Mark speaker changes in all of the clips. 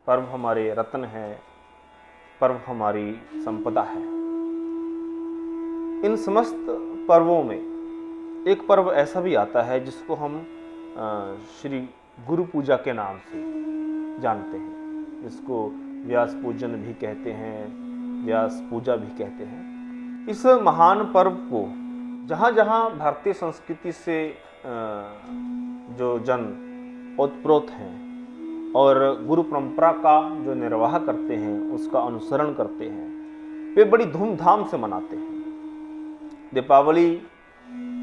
Speaker 1: पर्व हमारे रत्न हैं, पर्व हमारी संपदा है। इन समस्त पर्वों में एक पर्व ऐसा भी आता है जिसको हम श्री गुरु पूजा के नाम से जानते हैं, जिसको व्यास पूजन भी कहते हैं, व्यास पूजा भी कहते हैं। इस महान पर्व को जहाँ जहाँ भारतीय संस्कृति से जो जन ओतप्रोत हैं और गुरु परंपरा का जो निर्वाह करते हैं, उसका अनुसरण करते हैं, वे बड़ी धूमधाम से मनाते हैं। दीपावली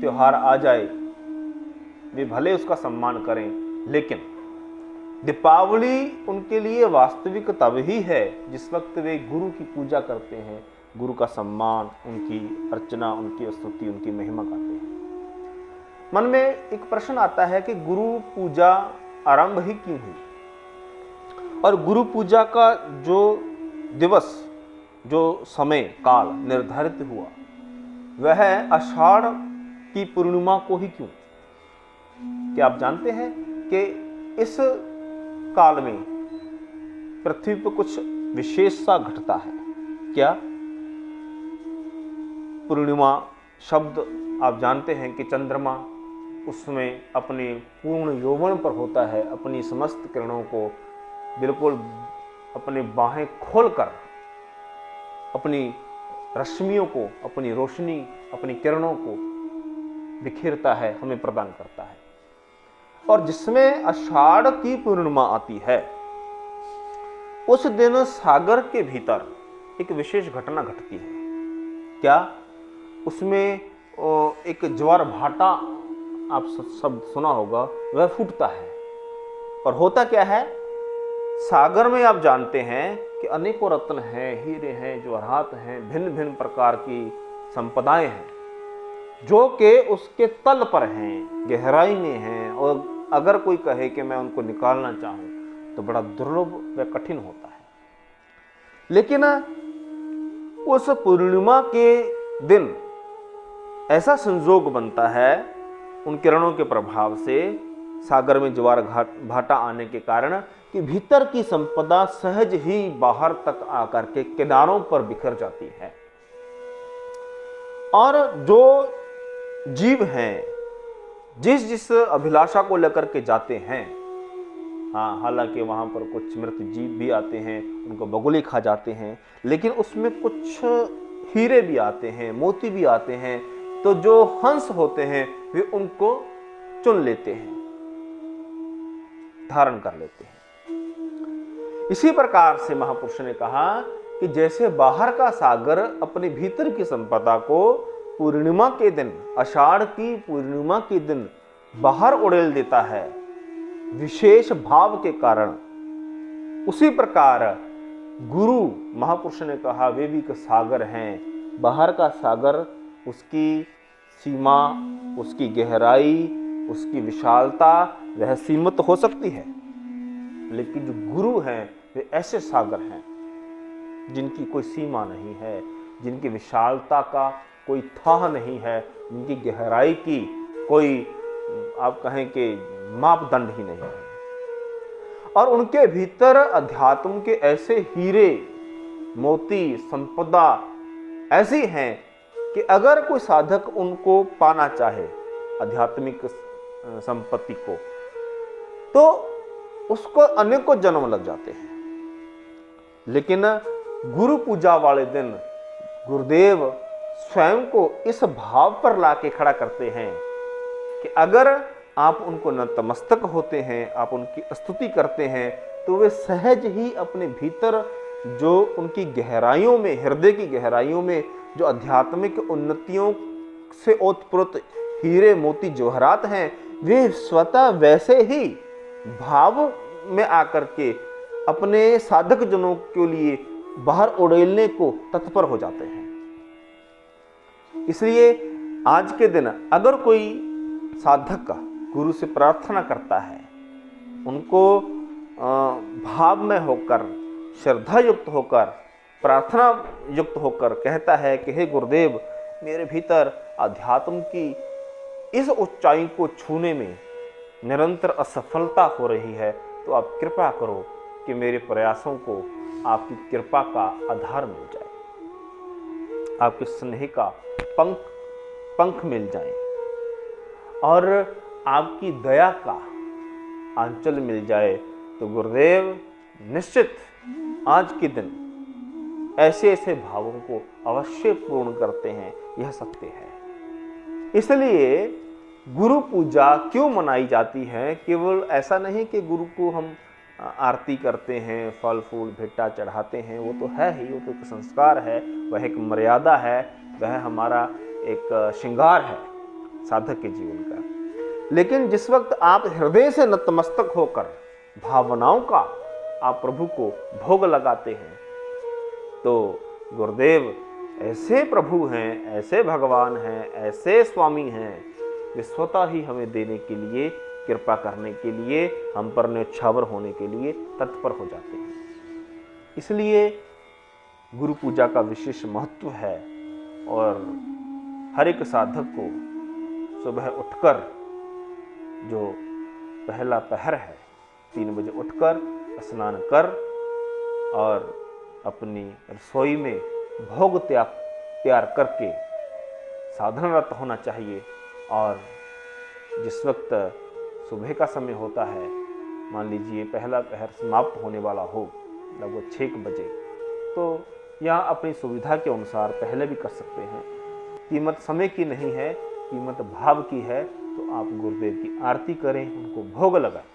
Speaker 1: त्योहार आ जाए, वे भले उसका सम्मान करें, लेकिन दीपावली उनके लिए वास्तविक तब ही है जिस वक्त वे गुरु की पूजा करते हैं, गुरु का सम्मान, उनकी अर्चना, उनकी स्तुति, उनकी महिमा गाते हैं। मन में एक प्रश्न आता है कि गुरु पूजा आरंभ ही क्यों हुई, और गुरु पूजा का जो दिवस, जो समय काल निर्धारित हुआ, वह आषाढ़ की पूर्णिमा को ही क्यों? क्या आप जानते हैं कि इस काल में पृथ्वी पर कुछ विशेष सा घटता है? क्या? पूर्णिमा शब्द आप जानते हैं कि चंद्रमा उसमें अपने पूर्ण यौवन पर होता है, अपनी समस्त किरणों को बिल्कुल अपनी बाहें खोलकर अपनी रश्मियों को, अपनी रोशनी, अपनी किरणों को बिखेरता है, हमें प्रदान करता है। और जिसमें आषाढ़ की पूर्णिमा आती है, उस दिन सागर के भीतर एक विशेष घटना घटती है। क्या? उसमें एक ज्वार भाटा, आप शब्द सुना होगा, वह फूटता है। और होता क्या है? सागर में आप जानते हैं कि अनेकों रत्न हैं, हीरे हैं, जवाहरात हैं, भिन्न भिन्न प्रकार की संपदाएं हैं, जो कि उसके तल पर हैं, गहराई में हैं, और अगर कोई कहे कि मैं उनको निकालना चाहूं तो बड़ा दुर्लभ व कठिन होता है। लेकिन उस पूर्णिमा के दिन ऐसा संजोग बनता है, उन किरणों के प्रभाव से, सागर में ज्वार भाटा आने के कारण, कि भीतर की संपदा सहज ही बाहर तक आकर के किनारों पर बिखर जाती है। और जो जीव हैं, जिस जिस अभिलाषा को लेकर के जाते हैं, हाँ, हालांकि वहां पर कुछ मृत जीव भी आते हैं, उनको बगुले खा जाते हैं, लेकिन उसमें कुछ हीरे भी आते हैं, मोती भी आते हैं, तो जो हंस होते हैं वे उनको चुन लेते हैं, धारण कर लेते हैं। इसी प्रकार से महापुरुष ने कहा कि जैसे बाहर का सागर अपने भीतर की संपदा को पूर्णिमा के दिन, आषाढ़ की पूर्णिमा के दिन बाहर उड़ेल देता है विशेष भाव के कारण, उसी प्रकार गुरु, महापुरुष ने कहा, वे भी एक सागर हैं। बाहर का सागर, उसकी सीमा, उसकी गहराई, उसकी विशालता वह सीमित हो सकती है, लेकिन जो गुरु हैं वे ऐसे सागर हैं जिनकी कोई सीमा नहीं है, जिनकी विशालता का कोई थाह नहीं है, जिनकी गहराई की कोई, आप कहें कि मापदंड ही नहीं है। और उनके भीतर अध्यात्म के ऐसे हीरे, मोती, संपदा ऐसी हैं कि अगर कोई साधक उनको पाना चाहे, आध्यात्मिक संपत्ति को, तो उसको अनेकों जन्म लग जाते हैं। लेकिन गुरु पूजा वाले दिन गुरुदेव स्वयं को इस भाव पर लाके खड़ा करते हैं कि अगर आप उनको नतमस्तक होते हैं, आप उनकी स्तुति करते हैं, तो वे सहज ही अपने भीतर जो उनकी गहराइयों में, हृदय की गहराइयों में जो आध्यात्मिक उन्नतियों से ओतप्रोत हीरे, मोती, जवाहरात हैं, वे स्वतः वैसे ही भाव में आकर के अपने साधक जनों के लिए बाहर उड़ेलने को तत्पर हो जाते हैं। इसलिए आज के दिन अगर कोई साधक गुरु से प्रार्थना करता है, उनको भाव में होकर, श्रद्धा युक्त होकर, प्रार्थना युक्त होकर कहता है कि हे गुरुदेव, मेरे भीतर अध्यात्म की इस ऊंचाई को छूने में निरंतर असफलता हो रही है, तो आप कृपा करो कि मेरे प्रयासों को आपकी कृपा का आधार मिल जाए, आपके स्नेह का पंख मिल जाए और आपकी दया का आंचल मिल जाए। तो गुरुदेव निश्चित आज के दिन ऐसे ऐसे भावों को अवश्य पूर्ण करते हैं, यह सत्य है। इसलिए गुरु पूजा क्यों मनाई जाती है? केवल ऐसा नहीं कि गुरु को हम आरती करते हैं, फल फूल भेंटा चढ़ाते हैं, वो तो है ही, वो तो एक संस्कार है, वह एक मर्यादा है, वह हमारा एक श्रृंगार है साधक के जीवन का। लेकिन जिस वक्त आप हृदय से नतमस्तक होकर भावनाओं का आप प्रभु को भोग लगाते हैं, तो गुरुदेव ऐसे प्रभु हैं, ऐसे भगवान हैं, ऐसे स्वामी हैं, वे स्वतः ही हमें देने के लिए, कृपा करने के लिए, हम पर न्योछावर होने के लिए तत्पर हो जाते हैं। इसलिए गुरु पूजा का विशेष महत्व है और हर एक साधक को सुबह उठकर, जो पहला पहर है, 3 बजे उठकर स्नान कर और अपनी रसोई में भोग तैयार करके साधनरत होना चाहिए। और जिस वक्त सुबह का समय होता है, मान लीजिए पहला पहर समाप्त होने वाला हो लगभग 6 बजे, तो यहाँ अपनी सुविधा के अनुसार पहले भी कर सकते हैं। कीमत समय की नहीं है, कीमत भाव की है। तो आप गुरुदेव की आरती करें, उनको भोग लगाएं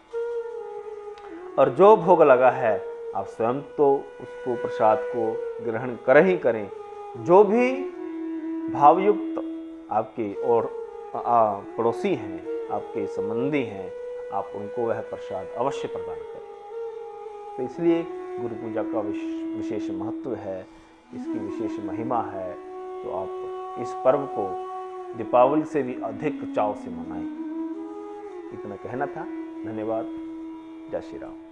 Speaker 1: और जो भोग लगा है आप स्वयं तो उसको, प्रसाद को ग्रहण करें ही करें। जो भी भावयुक्त आपके और पड़ोसी हैं, आपके संबंधी हैं, आप उनको वह प्रसाद अवश्य प्रदान करें। तो इसलिए गुरु पूजा का विशेष महत्व है, इसकी विशेष महिमा है। तो आप इस पर्व को दीपावली से भी अधिक चाव से मनाएं। इतना कहना था। धन्यवाद। जय श्री राम।